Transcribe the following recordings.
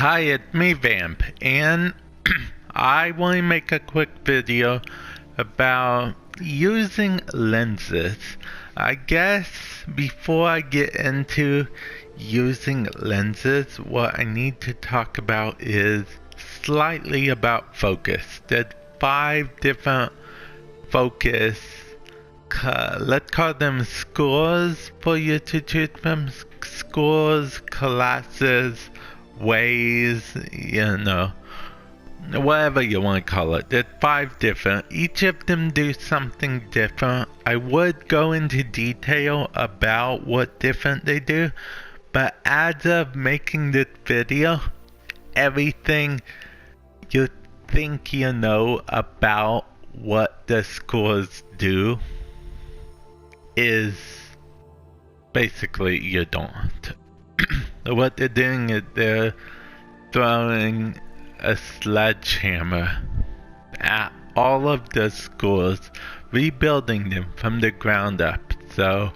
Hi, it's me, Vamp, and I want to make a quick video about using lenses. I guess before I get into using lenses, what I need to talk about is slightly about focus. There's 5 different focus, let's call them scores for you to choose from. Scores, classes, ways, whatever you want to call it. There's 5 different. Each of them do something different. I would go into detail about what different they do, but as of making this video, everything you think you know about what the scores do is basically you don't. What they're doing is they're throwing a sledgehammer at all of the schools, rebuilding them from the ground up. So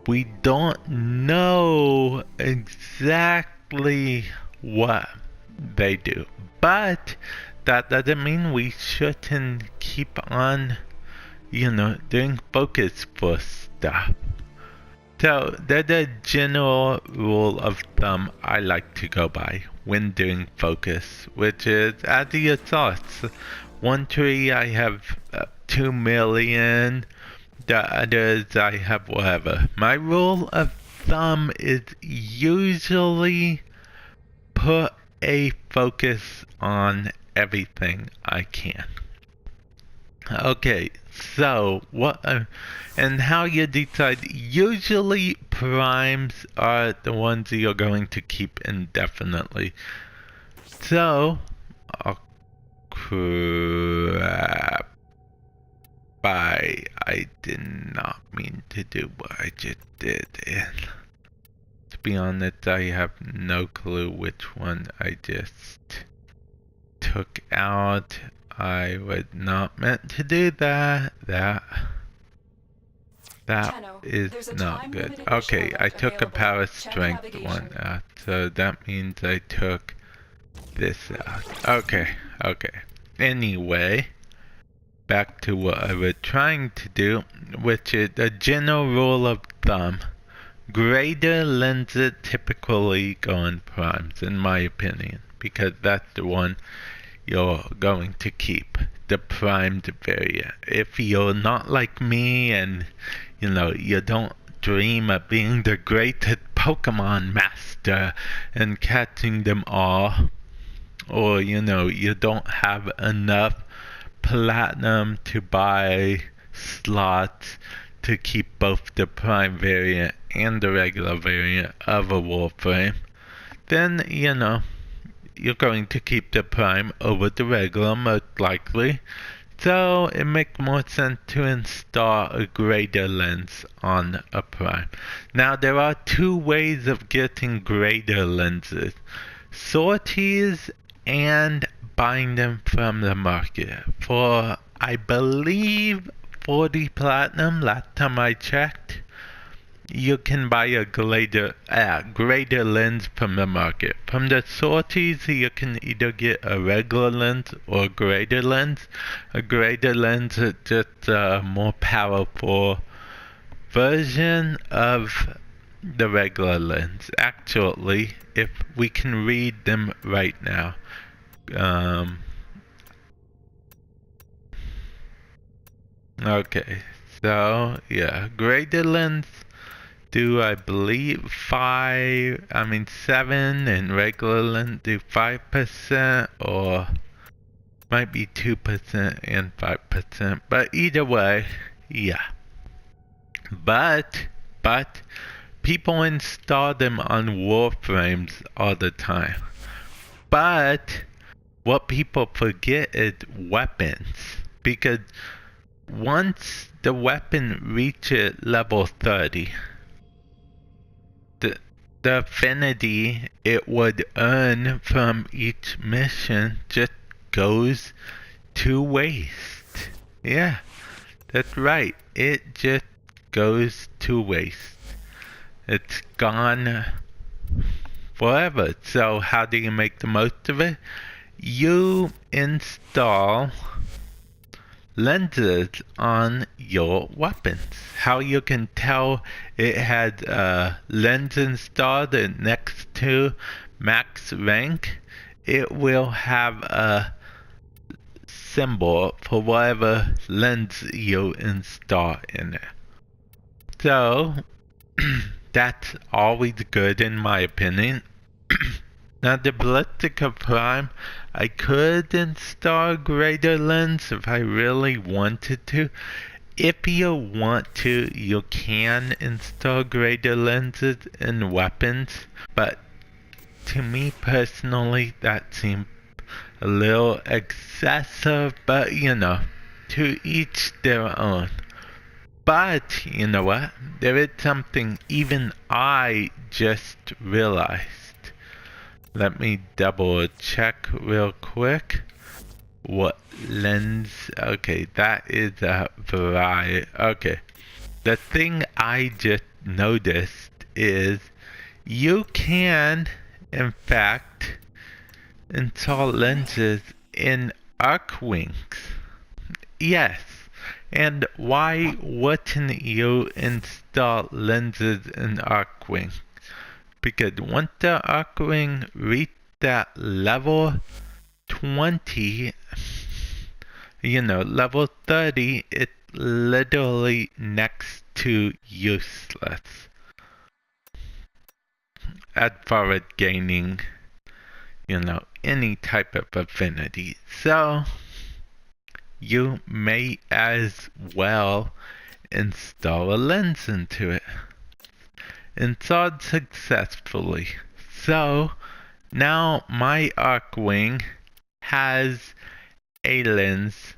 we don't know exactly what they do. But that doesn't mean we shouldn't keep on, doing focus for stuff. So, there's a general rule of thumb I like to go by when doing focus, which is, as you saw, one tree I have 2 million, the others I have whatever. My rule of thumb is usually put a focus on everything I can. Okay, so what and how you decide? Usually primes are the ones you're going to keep indefinitely. So, oh crap! I did not mean to do what I just did. And to be honest, I have no clue which one I just took out. I was not meant to do that. That is not good. Okay, I took a power strength one out, so that means I took this out. Okay. Anyway, back to what I was trying to do, which is a general rule of thumb. Greater lenses typically go in primes, in my opinion, because that's the one you're going to keep, the primed variant. If you're not like me and you don't dream of being the greatest Pokemon master and catching them all, or you don't have enough platinum to buy slots to keep both the prime variant and the regular variant of a Warframe, then you're going to keep the prime over the regular most likely. So it makes more sense to install a greater lens on a prime. Now there are 2 ways of getting greater lenses. Sorties and buying them from the market. For, I believe, 40 platinum, last time I checked, you can buy a greater lens from the market. From the sorties, you can either get a regular lens or a greater lens. A greater lens is just a more powerful version of the regular lens. Actually, if we can read them right now. Okay, so yeah, greater lens do I believe 7, and regular lens do 5%, or might be 2% and 5%, but either way, yeah. But people install them on Warframes all the time. But what people forget is weapons, because once the weapon reaches level 30, the affinity it would earn from each mission just goes to waste. Yeah, that's right. It just goes to waste. It's gone forever. So how do you make the most of it? You install lenses on your weapons. How you can tell it had a lens installed next to max rank, it will have a symbol for whatever lens you install in it. So that's always good in my opinion. Now the Ballistica Prime, I could install a greater lens if I really wanted to. If you want to, you can install greater lenses in weapons, but to me personally, that seems a little excessive, but you know, to each their own. But, you know what? There is something even I just realized. Let me double check real quick. What lens? Okay, that is a variety. Okay. The thing I just noticed is you can, in fact, install lenses in arc wings. Yes. And why wouldn't you install lenses in arc wings? Because once the arc wing reach that level 20, you know, level 30, it's literally next to useless as far as gaining, you know, any type of affinity. So you may as well install a lens into it. Installed successfully. So now my arc wing has a lens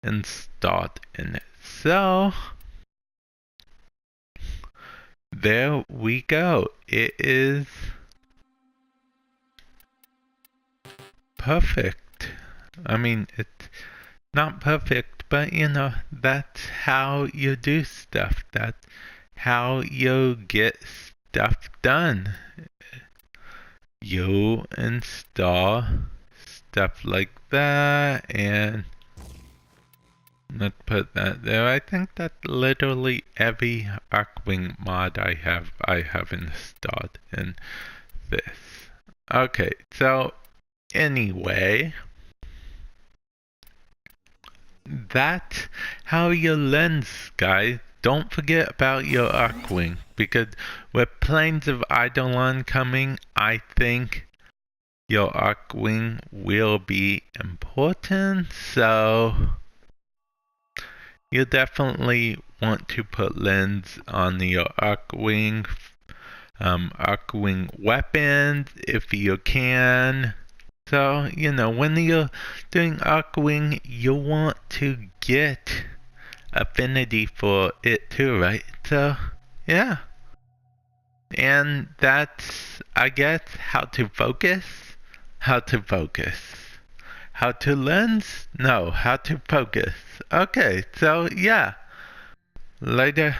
installed in it. So there we go. It is perfect. I mean, it's not perfect, but you know, that's how you do stuff. That's how you get stuff done. You install stuff like that, and let's put that there. I think that literally every Arcwing mod I have installed in this. Okay, so anyway, that's how you lens, guys. Don't forget about your Arcwing, because with Plains of Eidolon coming, I think your Arcwing will be important, so you definitely want to put lens on your Arcwing, Arcwing weapons if you can. So, you know, when you're doing Arcwing, you want to get affinity for it too, right? So, yeah. And that's, I guess, how to focus. How to focus. How to lens? No, how to focus. Okay, so yeah. Later.